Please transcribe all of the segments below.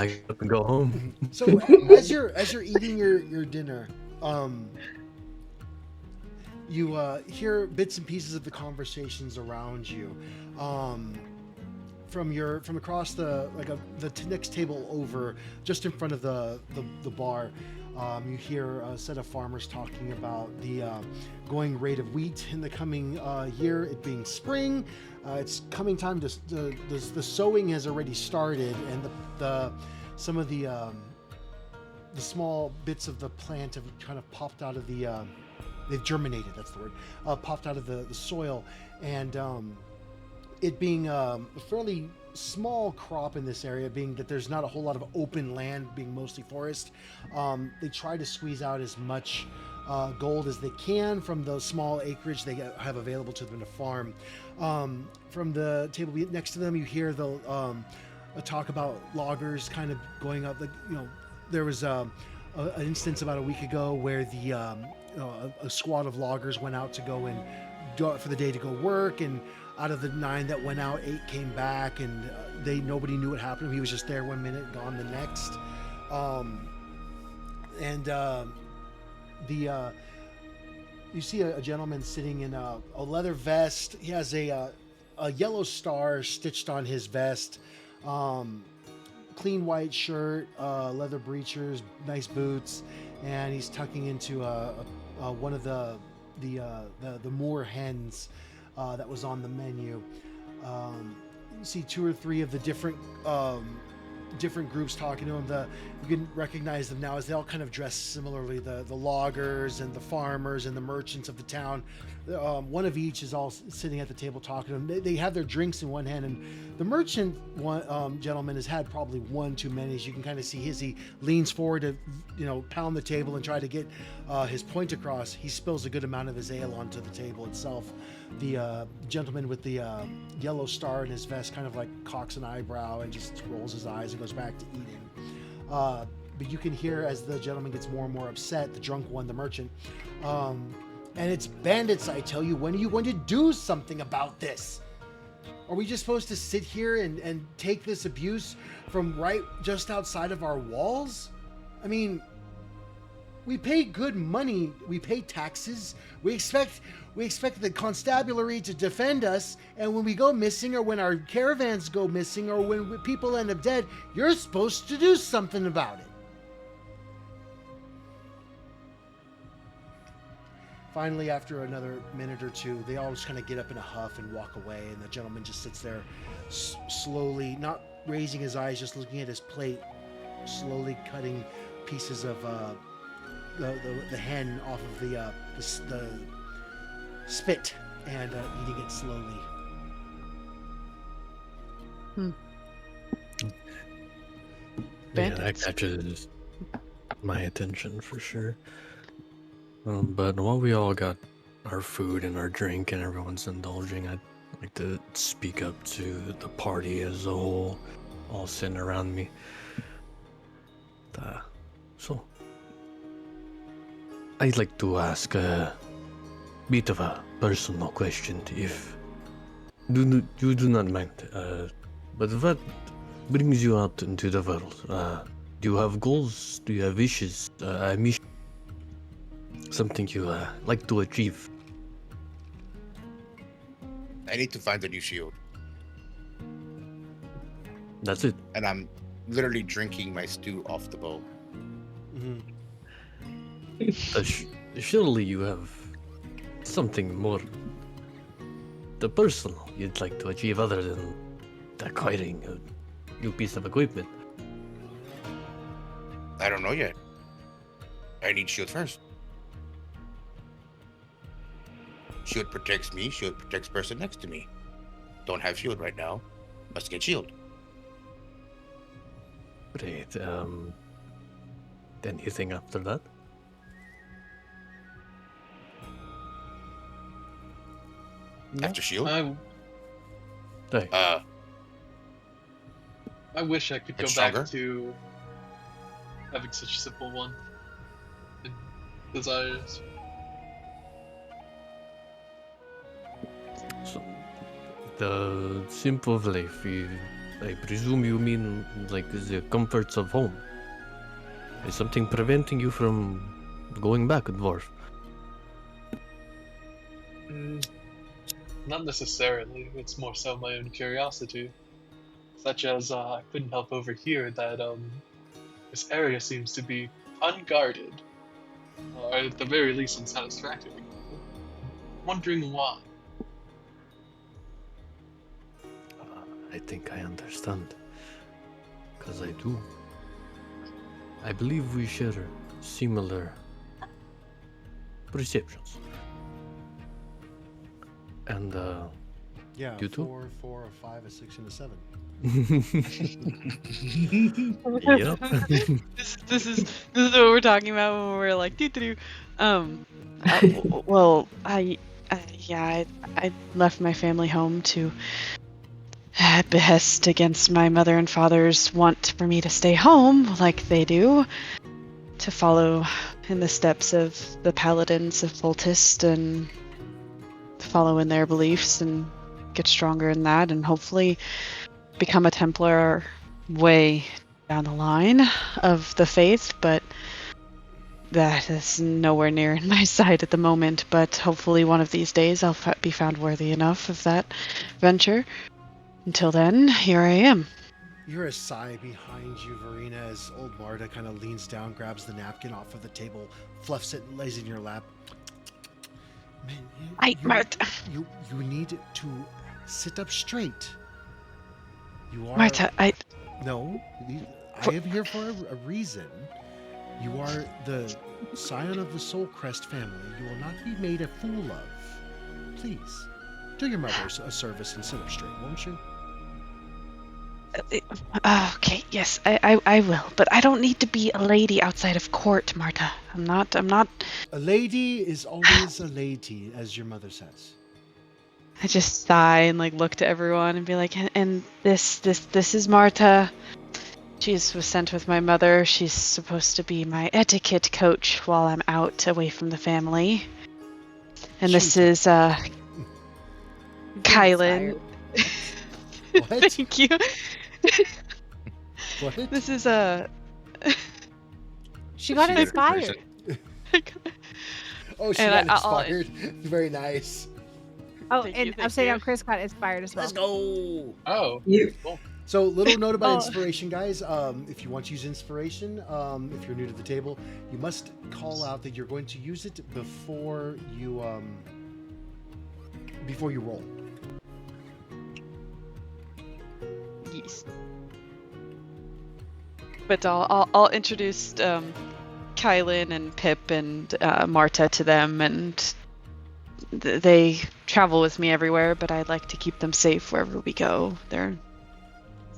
pack up and go home. So as you're eating your dinner, you hear bits and pieces of the conversations around you. Um, from across the next table over, just in front of the bar, you hear a set of farmers talking about the going rate of wheat in the coming year. It being spring, it's coming time to the sowing has already started, and the some of the small bits of the plant have kind of popped out of the they've germinated. That's the word. Popped out of the soil, and it being a fairly small crop in this area, being that there's not a whole lot of open land, being mostly forest, they try to squeeze out as much gold as they can from the small acreage they have available to them to farm. From the table next to them, you hear the a talk about loggers kind of going up. There was an instance about a week ago where a squad of loggers went out to go and for the day to go work, and out of the 9 that went out, 8 came back, and nobody knew what happened. He was just there one minute, gone the next. And you see a gentleman sitting in a leather vest. He has a yellow star stitched on his vest. Clean white shirt, leather breechers, nice boots, and he's tucking into one of the moor hens that was on the menu. You see 2 or 3 of the different groups talking to him. You can recognize them now as they all kind of dress similarly. The loggers and the farmers and the merchants of the town. One of each is all sitting at the table talking to them. They have their drinks in one hand, and the merchant gentleman has had probably one too many. As you can kind of see, he leans forward to pound the table and try to get his point across. He spills a good amount of his ale onto the table itself. The gentleman with the yellow star in his vest kind of like cocks an eyebrow and just rolls his eyes and goes back to eating. But you can hear as the gentleman gets more and more upset, the drunk one, the merchant, and it's bandits, I tell you. When are you going to do something about this? Are we just supposed to sit here and take this abuse from right just outside of our walls? I mean, we pay good money. We pay taxes. We expect the constabulary to defend us. And when we go missing, or when our caravans go missing, or when people end up dead, you're supposed to do something about it. Finally, after another minute or two, they all just kind of get up in a huff and walk away. And the gentleman just sits there slowly, not raising his eyes, just looking at his plate, slowly cutting pieces of the hen off of the spit and eating it slowly. Yeah, that catches my attention for sure. But while we all got our food and our drink and everyone's indulging, I'd like to speak up to the party as a whole, all sitting around me. So, I'd like to ask a bit of a personal question, if you do not mind. But what brings you out into the world? Do you have goals? Do you have wishes? A mission? Something you like to achieve? I need to find a new shield. That's it. And I'm literally drinking my stew off the bowl. Surely you have something more personal you'd like to achieve other than acquiring a new piece of equipment. I don't know yet. I need shield first. Shield protects me. Shield protects person next to me. Don't have shield right now. Must get shield. Great. Anything after that? After shield? Hey. I wish I could go back to having such a simple one. Desires. So, the simple life, I presume you mean like the comforts of home. Is something preventing you from going back, dwarf? Not necessarily. It's more so my own curiosity. Such as I couldn't help overhear that this area seems to be unguarded, or at the very least unsatisfactory. Wondering why. I think I understand. Because I do. I believe we share similar perceptions. And, Yeah, you too? 4, 4, a 5, a 6, and a 7. Yep. This is what we're talking about when we're like doo doo. Well, I left my family home to behest against my mother and father's want for me to stay home, like they do, to follow in the steps of the paladins of Voltist and follow in their beliefs and get stronger in that, and hopefully become a Templar way down the line of the faith, but that is nowhere near in my sight at the moment. But hopefully one of these days I'll be found worthy enough of that venture. Until then, here I am. You hear a sigh behind you, Verena, as old Marta kind of leans down, grabs the napkin off of the table, fluffs it, and lays it in your lap. Man, Marta. You need to sit up straight. You are... Marta, No, I am here for a reason. You are the scion of the Soul Crest family. You will not be made a fool of. Please, do your mother a service and sit up straight, won't you? Okay, yes, I will, but I don't need to be a lady outside of court, Marta. I'm not. A lady is always a lady, as your mother says. I just sigh and like look to everyone and be like, and this is Marta. She was sent with my mother. She's supposed to be my etiquette coach while I'm out away from the family. And this is Kylan. What? Thank you. What? This is She got inspired. Oh, she And got inspired. Very nice. Oh, Thank and you, I'm thank saying you. Chris got inspired as well. Let's go. Oh, You. cool. So, little note about Oh. inspiration, guys. If you want to use inspiration, if you're new to the table, you must call out that you're going to use it before you roll. Yes. But I'll introduce Kylan and Pip and Marta to them, and they travel with me everywhere, but I'd like to keep them safe wherever we go. They're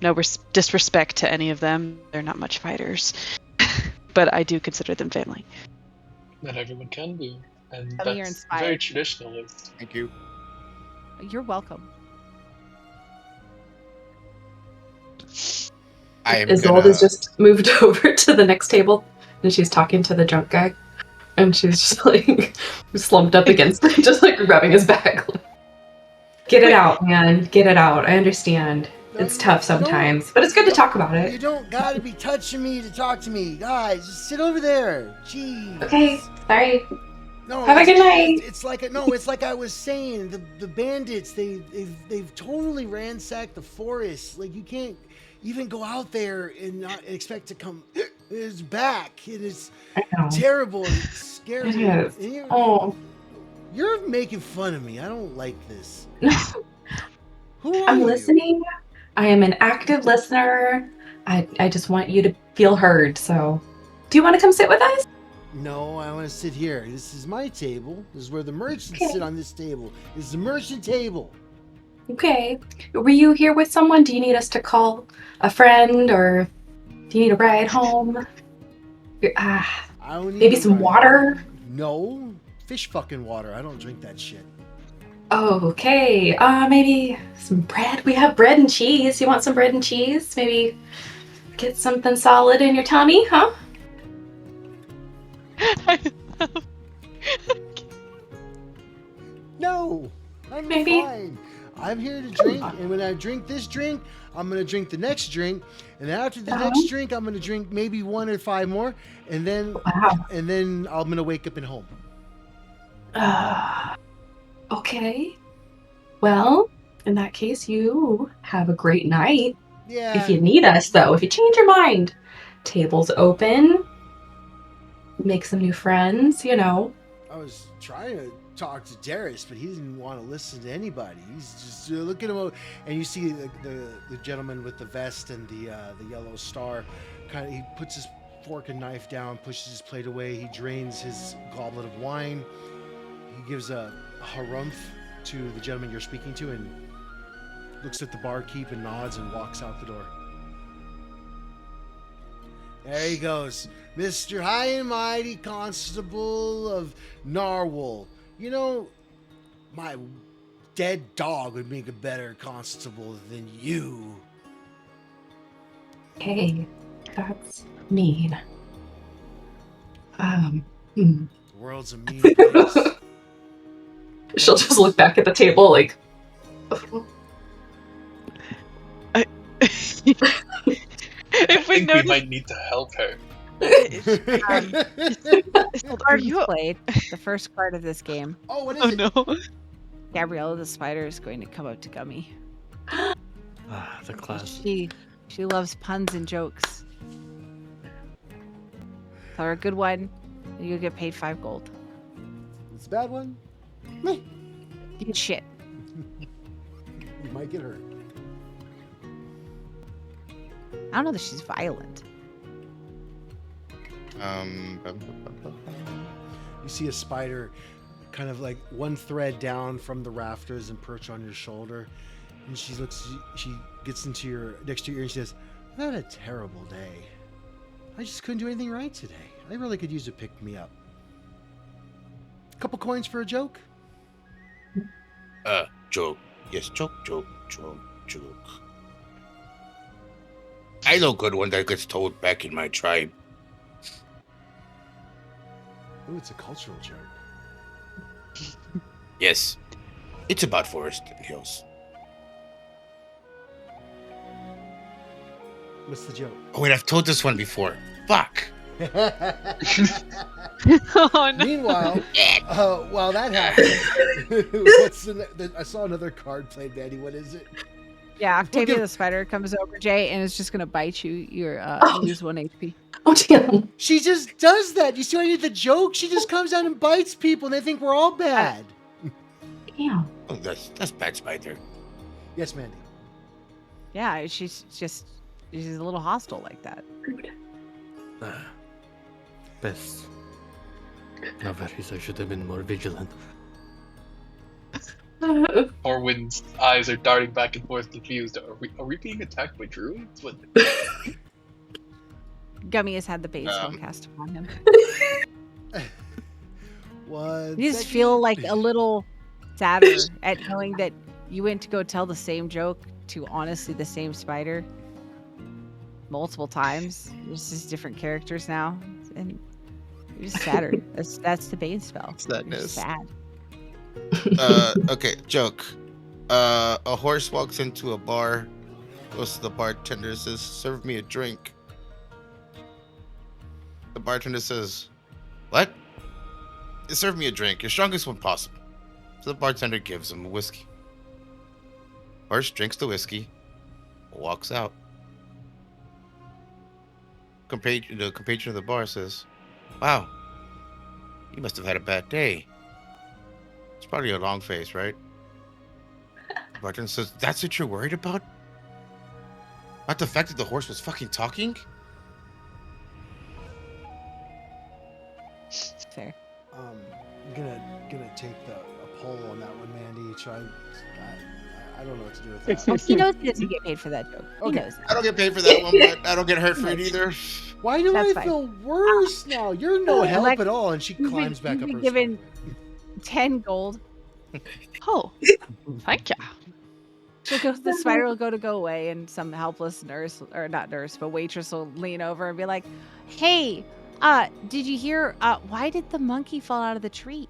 no disrespect to any of them. They're not much fighters, but I do consider them family. Not everyone can be, and Tell me you're that's inspired. very traditionalist. Thank you. You're welcome. I am Isolde's just moved over to the next table, and she's talking to the drunk guy, and she's just like slumped up against him, just like rubbing his back. Get it out, man. Get it out. I understand. It's tough sometimes, but it's good to talk about You it. don't gotta be touching me to talk to me, guys. Just sit over there. Jeez. Okay, sorry. No, Have a good night. It's like it's like I was saying. The bandits they've totally ransacked the forest. Like you can't even go out there and not expect to come. It's back. It is I know. terrible. And it scares It me. is. And Oh. you're making fun of me. I don't like this. Who are I'm you? listening. I am an active listener. I just want you to feel heard, so. Do you want to come sit with us? No, I want to sit here. This is my table. This is where the merchants Okay. sit on this table. This is the merchant table. Okay. Were you here with someone? Do you need us to call a friend, or do you need a ride home? I don't need Maybe a some ride. water? No, fish fucking water. I don't drink that shit. Oh, okay. Maybe some bread. We have bread and cheese. You want some bread and cheese? Maybe get something solid in your tummy, huh? No, I'm Maybe. fine. I'm here to drink, and when I drink this drink, I'm gonna drink the next drink, and after the next drink, I'm gonna drink maybe 1 or 5 more, and then I'm gonna wake up and home. Okay. Well, in that case, you have a great night. Yeah. If you need us, though, if you change your mind, table's open. Make some new friends, you know. I was trying to talk to Darius, but he didn't want to listen to anybody. He's just look at him, and you see the gentleman with the vest and the yellow star. Kind of, he puts his fork and knife down, pushes his plate away. He drains his goblet of wine. He gives a harumph to the gentleman you're speaking to, and looks at the barkeep and nods and walks out the door. There he goes, Mr. High and Mighty Constable of Narwhal. You know, my dead dog would make a better constable than you. Hey, that's mean. The world's a mean place. She'll just look back at the table like... If we I think we notice, might need to help her. are you? Played the first part of this game. Oh, what is Oh it? no! Gabriella the spider is going to come up to Gummy. The class. She loves puns and jokes. Tell her a good one, and you'll get paid 5 gold. It's a bad one. You get shit. You might get hurt. I don't know that she's violent. You see a spider kind of like one thread down from the rafters and perch on your shoulder. And she gets into your next to your ear and she says, "I had a terrible day. I just couldn't do anything right today. I really could use a pick me up. Couple coins for a joke?" Joke. Yes, joke. I know good one that gets told back in my tribe. Ooh, it's a cultural joke. Yes. It's about forest and hills. What's the joke? Oh, wait, I've told this one before. Fuck. Oh no! Meanwhile, while that happens, I saw another card played, Mandy. What is it? Yeah, Octavia give- the spider comes over, Jay, and is just gonna bite you. You lose 1 HP. Oh, damn. She just does that. You see, I need the joke. She just comes down and bites people, and they think we're all bad. Damn. Oh, that's bad spider. Yes, Mandy. Yeah, she's a little hostile like that. Rude. Best. Novaris, I should have been more vigilant. Orwin's eyes are darting back and forth, confused. Are we being attacked by druids? What? Gummy has had the base spell cast upon him. One You just second. feel like a little sadder at knowing that you went to go tell the same joke to honestly the same spider multiple times. There's just different characters now, and you're just sadder. That's the bane spell. You're just sad. Okay, joke. A horse walks into a bar, goes to the bartender, says, "Serve me a drink." The bartender says, "What?" "Serve me a drink, your strongest one possible." So the bartender gives him a whiskey. Horse drinks the whiskey, walks out. The companion of the bar says, "Wow, you must have had a bad day. It's probably a long face, right?" The bartender says, "That's what you're worried about? Not the fact that the horse was fucking talking?" Fair. I'm gonna take a poll on that one, Mandy. I don't know what to do with that. Oh, he knows he doesn't get paid for that joke. He Okay. knows. I don't get paid for that one, but I don't get hurt for it either. Why do That's I fine. feel worse now? You're no help Lex, at all. And she you've climbs been- back up you've her been given- spine. 10 gold. Oh, thank ya. The spider will go away, and some helpless nurse, or not nurse, but waitress will lean over and be like, "Hey, did you hear? Why did the monkey fall out of the tree?"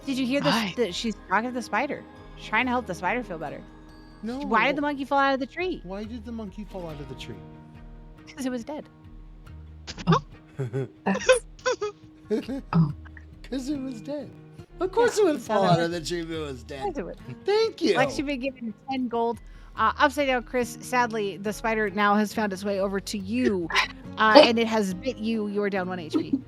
Did you hear Why? that she's talking to the spider? She's trying to help the spider feel better. No. Why did the monkey fall out of the tree? Why did the monkey fall out of the tree? Because it was dead. That's, oh. Because it was dead. Of course it would fall out of the tree if it was Of dead. course it would. Thank you. Like she'd been given 10 gold. Upside down, Chris, sadly, the spider now has found its way over to you. And it has bit you. You are down 1 HP.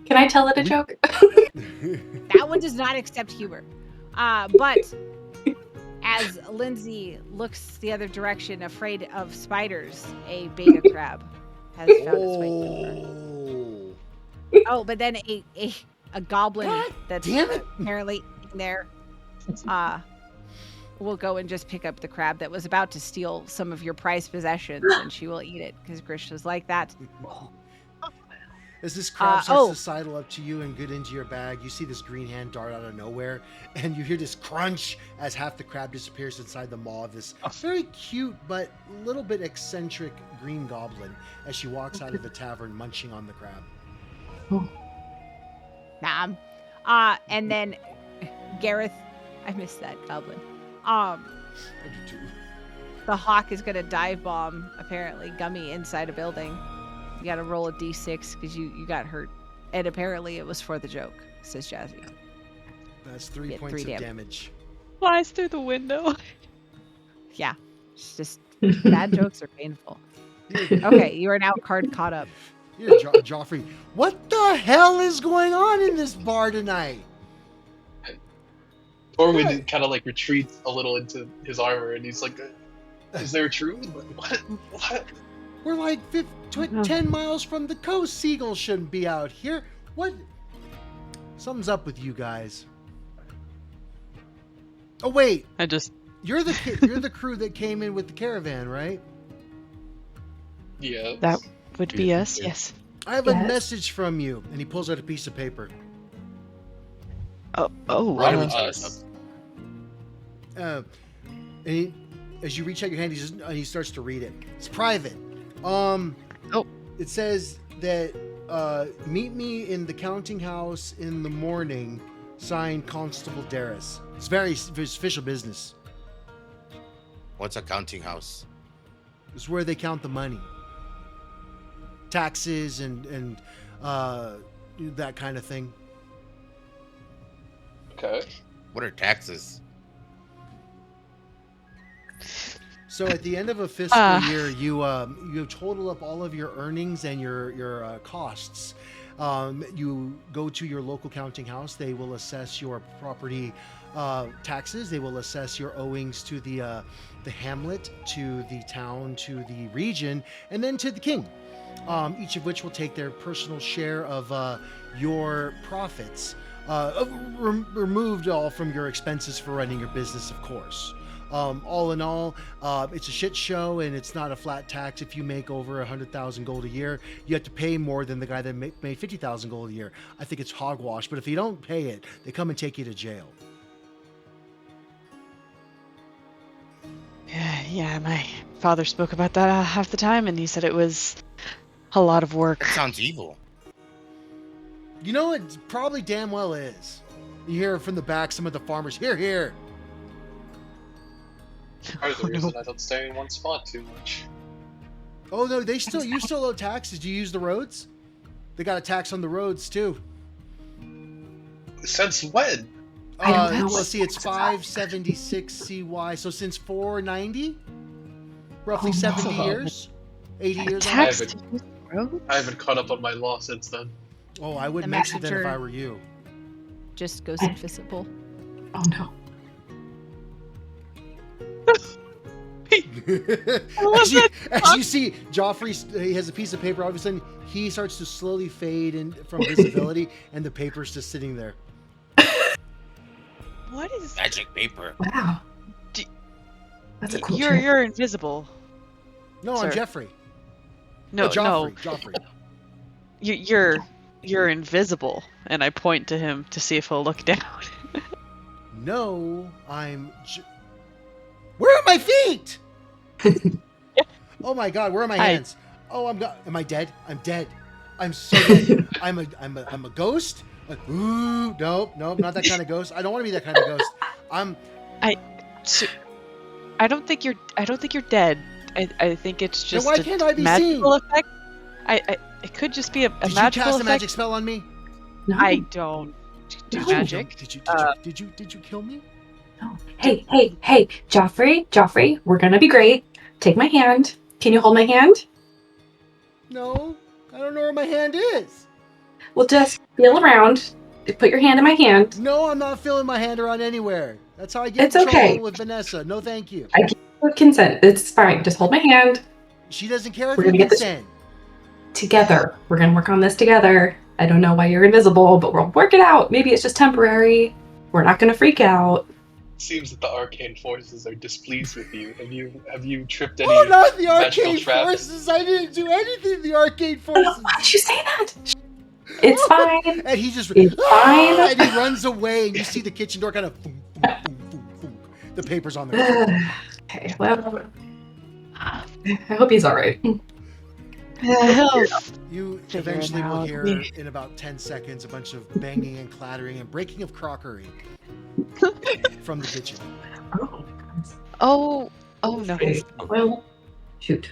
Can I tell it a joke? That one does not accept humor. But as Lindsay looks the other direction, afraid of spiders, a beta crab has found its way to her. Oh, but then a goblin God that's damn it. apparently in there will go and just pick up the crab that was about to steal some of your prized possessions, and she will eat it because Grish was like that. As this crab starts oh. to sidle up to you and get into your bag, you see this green hand dart out of nowhere, and you hear this crunch as half the crab disappears inside the maw of this very cute but a little bit eccentric green goblin as she walks out of the tavern munching on the crab. And then Gareth, I missed that goblin. I do too. The hawk is gonna dive bomb apparently Gummy inside a building. You gotta roll a d6 because you got hurt, and apparently it was for the joke, says Jazzy. That's 3 Get points 3 of damage. damage. Flies through the window. Yeah, it's just bad jokes are painful. Okay, you are now caught up. Here, Joffrey. What the hell is going on in this bar tonight? Torwin kind of like retreats a little into his armor, and he's like, "Is there a true? What? What? We're like 10 miles from the coast. Seagulls shouldn't be out here. What? Something's up with you guys. Oh wait, I just you're the crew that came in with the caravan, right? Yeah." that would be Yeah, us. yeah. Yes. I have a Yes. message from you, and he pulls out a piece of paper. Oh. Right Right on with us. As you reach out your hand, he starts to read it. It's private. It says that meet me in the counting house in the morning. Signed, Constable Darris. It's very official business. What's a counting house? It's where they count the money, taxes, and that kind of thing. Okay. What are taxes? So at the end of a fiscal year, you total up all of your earnings and your costs. You go to your local counting house. They will assess your property taxes. They will assess your owings to the hamlet, to the town, to the region, and then to the king. Each of which will take their personal share of your profits, removed all from your expenses for running your business, of course. All in all, it's a shit show, and it's not a flat tax. If you make over 100,000 gold a year, you have to pay more than the guy that made 50,000 gold a year. I think it's hogwash, but if you don't pay it, they come and take you to jail. Yeah, my father spoke about that half the time, and he said it was a lot of work. That sounds evil. You know, it probably damn well is. You hear from the back some of the farmers, here. Part of the reason I don't stay in one spot too much. Oh no, you still owe taxes. Do you use the roads? They got a tax on the roads too. Since when? I don't know Let's what see, it's taxes are. 576 CY. So since 490, roughly Oh, 70 no. years, 80 years. on Tax have to it. use the road? I haven't caught up on my law since then. Oh, I would The mix it then if messenger- I were you. Just goes invisible. Oh no. as you see, Joffrey, he has a piece of paper. All of a sudden, he starts to slowly fade in from visibility, and the paper's just sitting there. What is? Magic paper. Wow. Do- That's a cool You're trick. you're invisible. No, Sir. I'm Jeffrey. No, Joffrey. You're invisible, and I point to him to see if he'll look down. No, I'm. Where are my feet? Oh my God, where are my Hi. hands? Oh, am I dead? I'm dead. I'm so dead. I'm a ghost. Ooh, nope, not that kind of ghost. I don't want to be that kind of ghost. So, I don't think you're dead. I think it's Then just why a can't I be magical seen? effect. It could just be a Did you magical cast a effect. magic spell on me? No. I don't do No. magic. Did you kill me? No. Hey, Joffrey, we're gonna be great. Take my hand. Can you hold my hand? No, I don't know where my hand is. Well, just feel around. Put your hand in my hand. No, I'm not feeling my hand around anywhere. That's how I get It's in trouble okay. with Vanessa. No, thank you. I give you consent. It's fine. Just hold my hand. She doesn't care if We're you gonna get this consent. together. We're gonna work on this together. I don't know why you're invisible, but we'll work it out. Maybe it's just temporary. We're not gonna freak out. Seems that the arcane forces are displeased with you. Have you tripped any Oh, not the magical arcane traps? forces! I didn't do anything. The arcane Oh, no, forces. why did you say that? It's fine. And he just It's fine. and he runs away, and you see the kitchen door kind of boom, boom, boom, boom, boom. The paper's on the ground. Okay, well, I hope he's all right. You Figure it eventually will out. hear in about 10 seconds a bunch of banging and clattering and breaking of crockery from the kitchen. Oh, Oh no. okay. Well, shoot.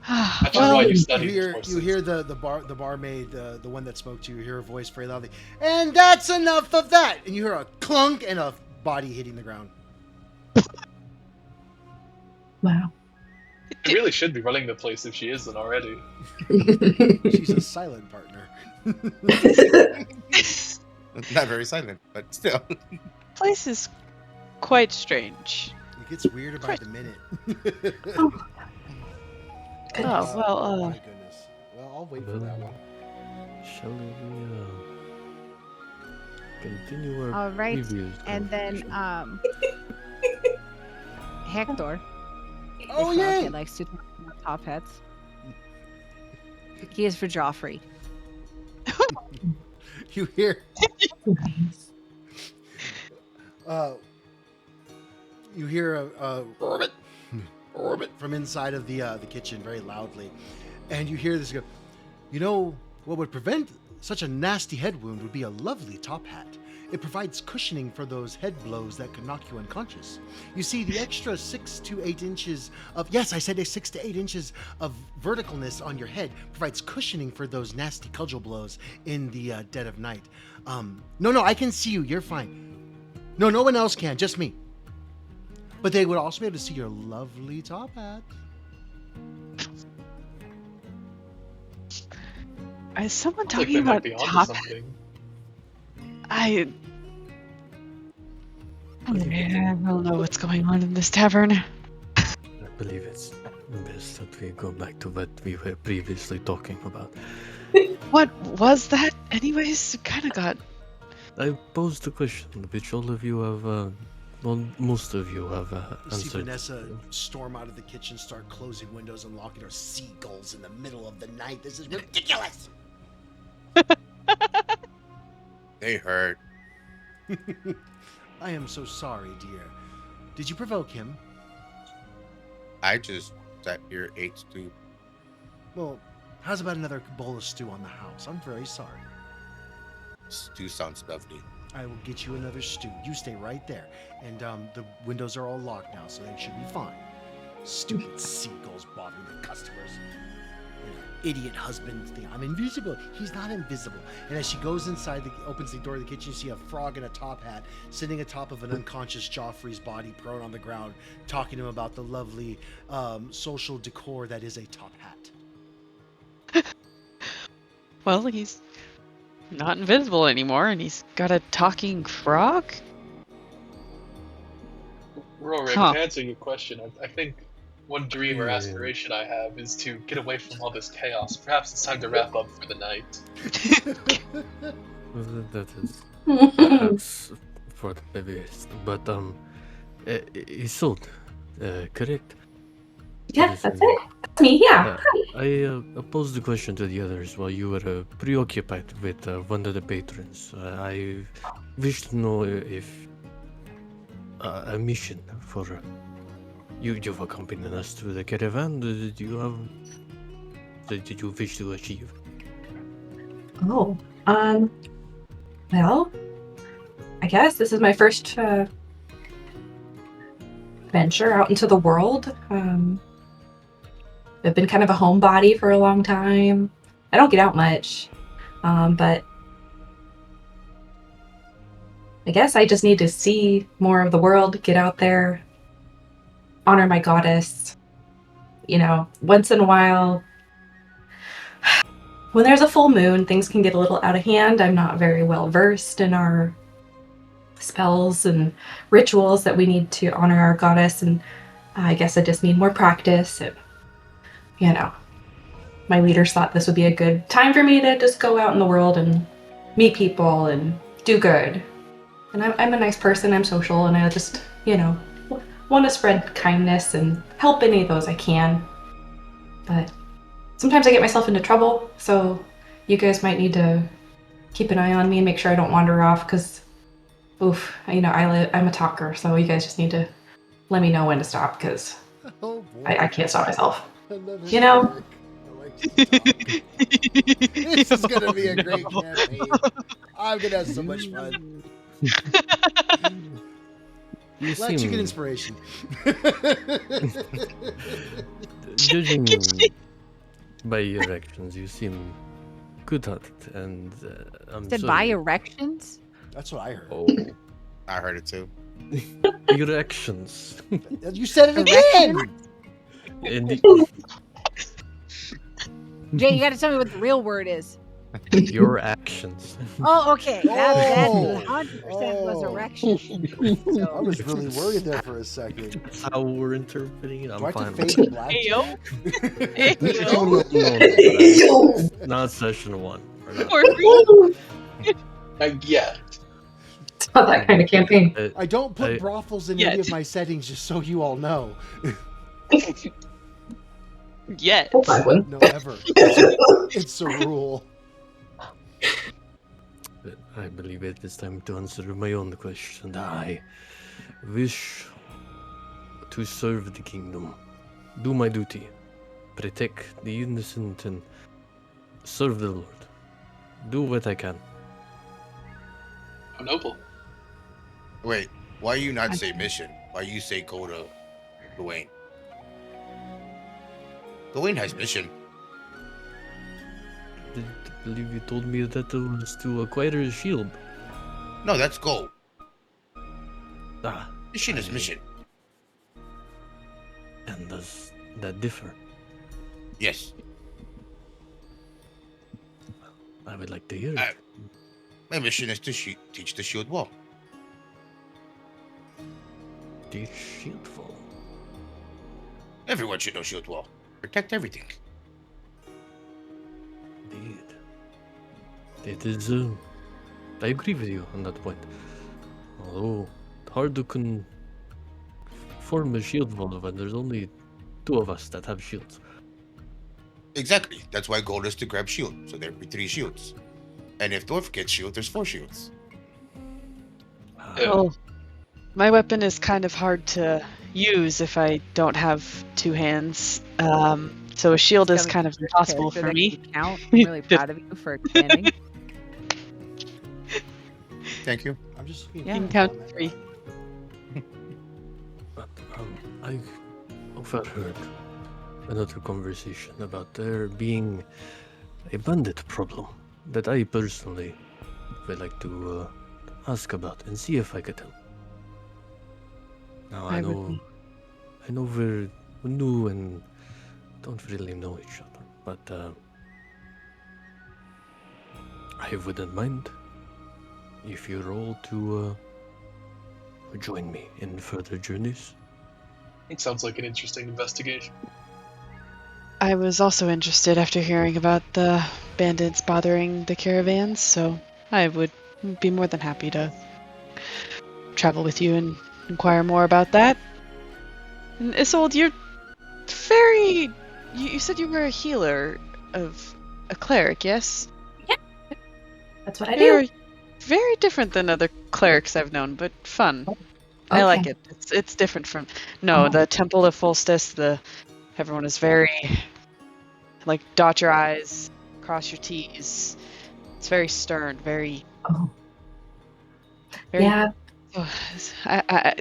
That's Well, why you You study hear forces. the barmaid, the one that spoke to you. You hear her voice very loudly, and that's enough of that. And you hear a clunk and a body hitting the ground. Wow. She really should be running the place if she isn't already. She's a silent partner. Not very silent, but still. Place is quite strange. It gets weirder by the minute. Oh, Oh well. My goodness. Well, I'll wait for that one. Shall we continue our All right, previous and then conversation? Hector. Oh the frog yay! that likes to talk about top hats. He is for Joffrey. You hear a orbit, orbit from inside of the kitchen very loudly, and you hear this go. You know what would prevent such a nasty head wound would be a lovely top hat. It provides cushioning for those head blows that could knock you unconscious. You see, the extra 6 to 8 inches of, yes, I said 6 to 8 inches of verticalness on your head provides cushioning for those nasty cudgel blows in the dead of night. No, I can see you. You're fine. No one else can, just me. But they would also be able to see your lovely top hat. Is someone Looks like talking they might about be onto top? something. I don't know what's going on in this tavern. I believe it's best that we go back to what we were previously talking about. What was that? Anyways, kind of got. I posed a question which all of you have, well, most of you have You see answered. Vanessa storm out of the kitchen, start closing windows and locking her seagulls in the middle of the night. This is ridiculous. They hurt. I am so sorry, dear. Did you provoke him? I just sat here, ate stew. Well, how's about another bowl of stew on the house? I'm very sorry. Stew sounds lovely. I will get you another stew. You stay right there. And the windows are all locked now, so they should be fine. Stupid seagulls bothering the customers. Idiot husband thing. I'm invisible. He's not invisible. And as she goes inside, opens the door of the kitchen, you see a frog in a top hat sitting atop of an unconscious Joffrey's body, prone on the ground, talking to him about the lovely social decor that is a top hat. Well, he's not invisible anymore, and he's got a talking frog. Rory, Huh. to answer your question, I think one dream or Yeah. aspiration I have is to get away from all this chaos. Perhaps it's time to wrap up for the night. Well, that is perhaps for the best. But Isolde, correct? Yeah, that's it. That's me, yeah. I posed the question to the others while you were preoccupied with one of the patrons. I wish to know if a mission for you've accompanied us to the caravan. Did you wish to achieve? Oh, Well, I guess this is my first venture out into the world. I've been kind of a homebody for a long time. I don't get out much, but I guess I just need to see more of the world, get out there, honor my goddess. You know, once in a while, when there's a full moon, things can get a little out of hand. I'm not very well versed in our spells and rituals that we need to honor our goddess, and I guess I just need more practice. And, you know, my leaders thought this would be a good time for me to just go out in the world and meet people and do good. And I'm a nice person, I'm social, and I just, you know, want to spread kindness and help any of those I can. But sometimes I get myself into trouble, so you guys might need to keep an eye on me and make sure I don't wander off, because, oof, you know, I'm a talker, so you guys just need to let me know when to stop, because Oh boy. I can't stop myself. I love You know? Mark. I like to talk. This is gonna be a great campaign. I'm gonna have so much fun. You Glad you seem, get inspiration. judging by your actions, you seem good-hearted, and I'm Said sorry. by erections? That's what I heard. Oh, I heard it too. your actions. You said it again. And Jay, you got to tell me what the real word is. your actions. Oh, okay. That Oh. 100% was Oh. erection. I So, was really worried there for a second. That's how we're interpreting it. Do I'm I have fine to with fade it. to black? Ayo. No, not session 1. We're not. Not yet. It's not that kind of campaign. I don't put I- brothels in Yet. any of my settings, just so you all know. Yet. We'll find one. No, ever. It's a rule. But I believe it is time to answer my own question. I wish to serve the kingdom, do my duty, protect the innocent, and serve the Lord. Do what I can. How noble. Wait, why you not say mission? Why you say go to Gawain? Gawain has mission. Did believe you told me that it was to acquire a shield. No, that's go. Ah, Mission is mission. and does that differ? Yes. I would like to hear Uh, it. My mission is to teach the shield wall. The shield fall. Everyone should know shield wall. Protect everything. Indeed. It is, I agree with you on that point. Although, hard to form a shield wall when there's only 2 of us that have shields. Exactly. That's why goal is to grab shield. So there'd be 3 shields. And if Dwarf gets shield, there's 4 shields. Ah, Yeah. Well, my weapon is kind of hard to use if I don't have 2 hands. So a shield is Discovered kind of your impossible character for that me. can count. I'm really proud of you for expanding. Thank you. I'm just Yeah. You can count to 3. But I overheard another conversation about there being a bandit problem that I personally would like to ask about and see if I could help. Now I I know we're new and don't really know each other, but I wouldn't mind if you're all to join me in further journeys. It sounds like an interesting investigation. I was also interested after hearing about the bandits bothering the caravans, so I would be more than happy to travel with you and inquire more about that. And Isolde, you're very... You said you were a healer of a cleric, yes? That's what I do. You're very different than other clerics I've known, but fun. I like Okay. it. It's different from... No, the Temple of Fulstis, everyone is very... Like, dot your I's, cross your T's. It's very stern, very... Oh. Very, Yeah. oh, I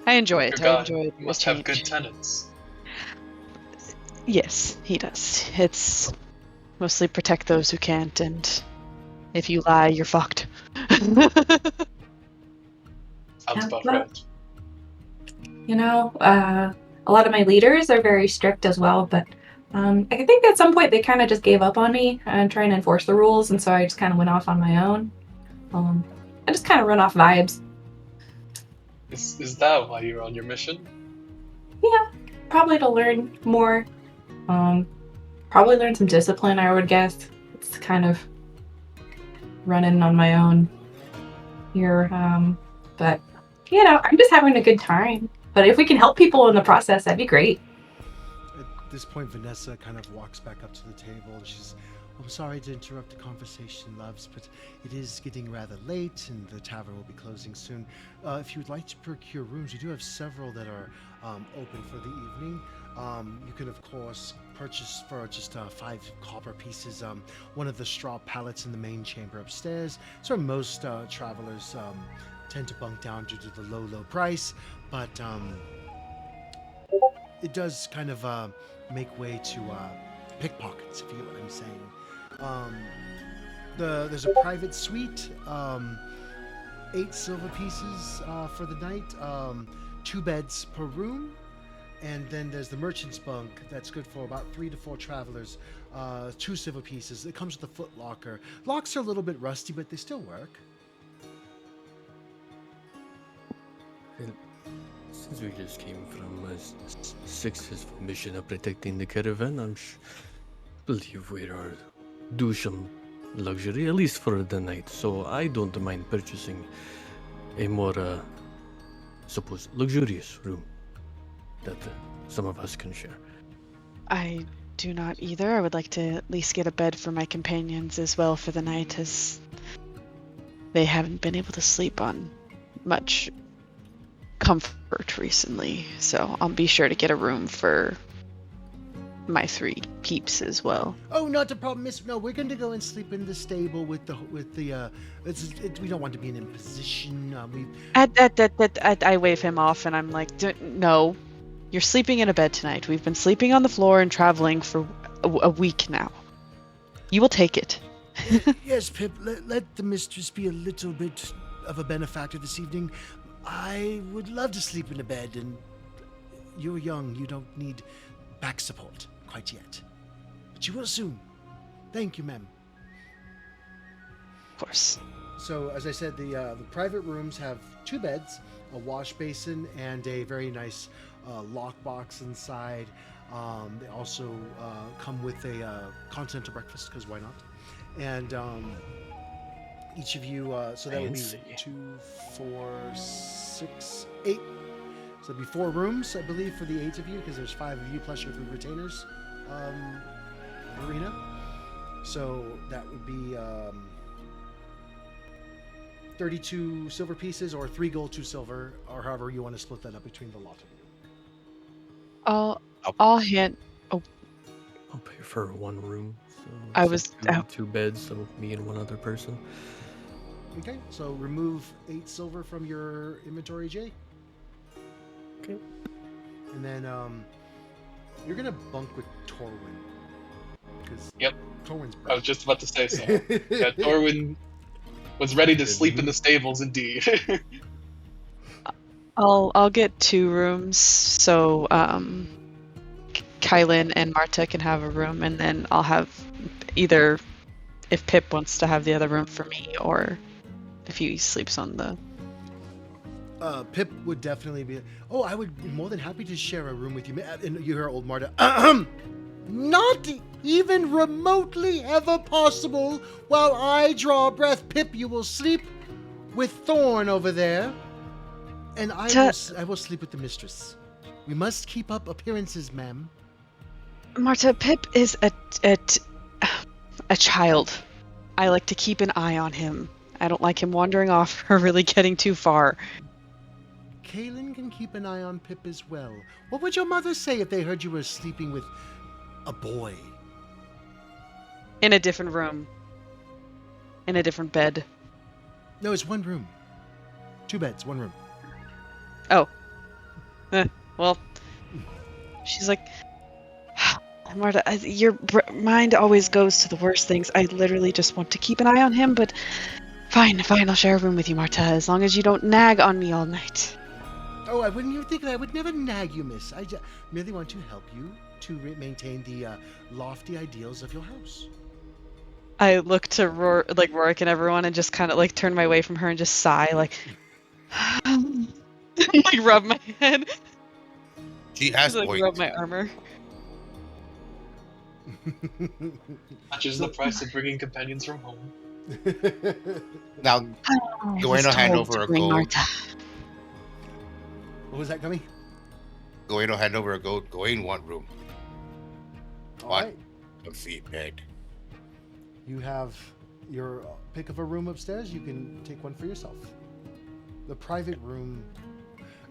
enjoy it. Your I god enjoy the must have change. good tenants. Yes, he does. It's mostly protect those who can't, and if you lie, you're fucked. Sounds Yeah, about well, right. A lot of my leaders are very strict as well, but I think at some point they kind of just gave up on me and trying to enforce the rules, and so I just kind of went off on my own. I just kind of run off vibes. Is that why you're on your mission? Yeah, probably to learn more. Probably learn some discipline, I would guess. It's kind of running on my own here. But, I'm just having a good time. But if we can help people in the process, that'd be great. At this point, Vanessa kind of walks back up to the table. And she's, I'm sorry to interrupt the conversation, loves, but it is getting rather late and the tavern will be closing soon. If you would like to procure rooms, we do have several that are open for the evening. You can, of course, purchase for just 5 copper pieces one of the straw pallets in the main chamber upstairs. So most travelers tend to bunk down due to the low price, but it does kind of make way to pickpockets, if you get what I'm saying. There's a private suite, 8 silver pieces for the night, 2 beds per room, and then there's the merchant's bunk that's good for about 3 to 4 travelers, 2 silver pieces. It comes with a foot locker. Locks are a little bit rusty, but they still work. And since we just came from a successful mission of protecting the caravan, believe we are do some luxury, at least for the night. So I don't mind purchasing a more, suppose, luxurious room that some of us can share. I do not either. I would like to at least get a bed for my companions as well for the night, as they haven't been able to sleep on much comfort recently. So I'll be sure to get a room for my 3 peeps as well. Oh, not a problem, miss. No, we're going to go and sleep in the stable with the we don't want to be an imposition. I wave him off and I'm like, no, you're sleeping in a bed tonight. We've been sleeping on the floor and traveling for a week now. You will take it. Yes, Pip, let the mistress be a little bit of a benefactor this evening. I would love to sleep in a bed, and you're young. You don't need back support quite yet. But you will soon. Thank you, ma'am. Of course. So, as I said, the private rooms have 2 beds, a wash basin, and a very nice lockbox inside. They also come with a continental breakfast, because why not? And each of you, so that would be Fancy. 2, 4, 6, 8. So it'd be 4 rooms, I believe, for the 8 of you, because there's 5 of you plus your 3 retainers, Marina. So that would be 32 silver pieces, or 3 gold, 2 silver, or however you want to split that up between the lot of you. I'll hand. I'll pay for 1 room. So I it's was- like 2 beds, so me and 1 other person. Okay, so remove 8 silver from your inventory, Jay. Okay. And then you're gonna bunk with Torwin. Because Yep. Torwin's I was just about to say so. Yeah, Dorwin was ready to sleep in the stables, indeed. I'll get 2 rooms, so Kylan and Marta can have a room, and then I'll have either if Pip wants to have the other room for me, or if he sleeps on the. Pip would definitely be. Oh, I would be more than happy to share a room with you. And you hear old Marta. Not even remotely ever possible. While I draw a breath, Pip, you will sleep with Thorn over there, and I will sleep with the mistress. We must keep up appearances, ma'am. Marta, Pip is a child. I like to keep an eye on him. I don't like him wandering off or really getting too far. Kaylin can keep an eye on Pip as well. What would your mother say if they heard you were sleeping with a boy? In a different room. In a different bed. No, it's 1 room. 2 beds, 1 room. Well, she's like, Marta, your mind always goes to the worst things. I literally just want to keep an eye on him, but fine, I'll share a room with you, Marta, as long as you don't nag on me all night. Oh, I wouldn't even think that. I would never nag you, miss. I merely want to help you to maintain the lofty ideals of your house. I look to Rorik and everyone and just kind of like turn my way from her and just sigh, like, like rub my head, She has like points. rub my armor. Such is the price of bringing companions from home. Now, Gawain will hand over a gold. Marta. What was that, Gummy? Gawain will hand over a gold. Gawain want room. All What? right. Comfy bed. You have your pick of a room upstairs. You can take one for yourself. The private room.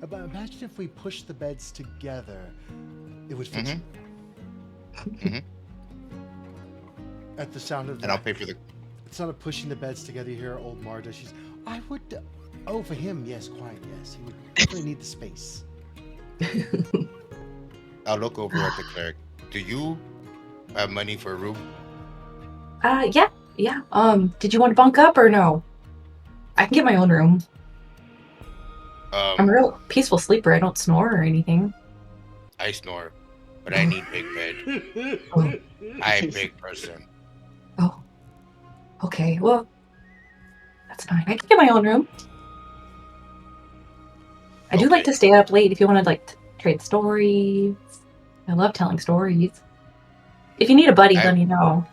Imagine if we pushed the beds together. It would fit you. At the sound of that. And I'll pay for the. It's not a pushing the beds together. You hear old Marta. She's, I would. Oh, for him, yes, quite, yes. He would definitely need the space. I'll look over at the cleric. Do you have money for a room? Yeah. Did you want to bunk up or no? I can get my own room. I'm a real peaceful sleeper. I don't snore or anything. I snore, but I need big bed. Oh. I'm a big person. Oh. Okay, well, that's fine. I can get my own room. I do like Okay. to stay up late if you want to, like, trade stories. I love telling stories. If you need a buddy, let me know.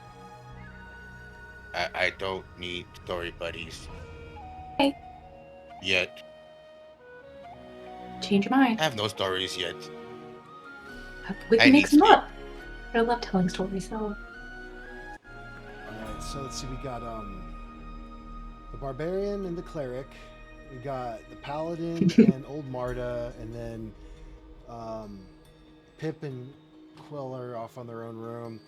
I don't need story buddies. Okay. Yet. Change your mind. I have no stories yet. We I can need make some sleep. up. I love telling stories, so. All right, so let's see. We got the barbarian and the cleric. We got the paladin and old Marta, and then Pip and Quill are off on their own room,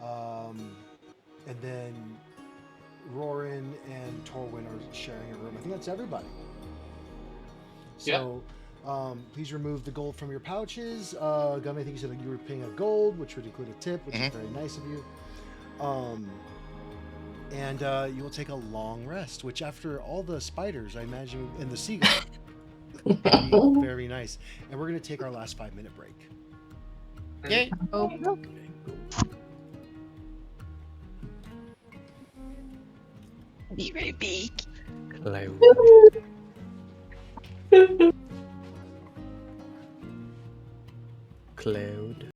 and then Rorin and Torwin are sharing a room. I think that's everybody. So, please remove the gold from your pouches. Gummy, I think you said that you were paying a gold, which would include a tip, which is very nice of you. And you will take a long rest, which after all the spiders, I imagine, and the seagull, would be very nice. And we're going to take our last 5-minute break. Yay. Oh, Be right back. Cloud. Cloud.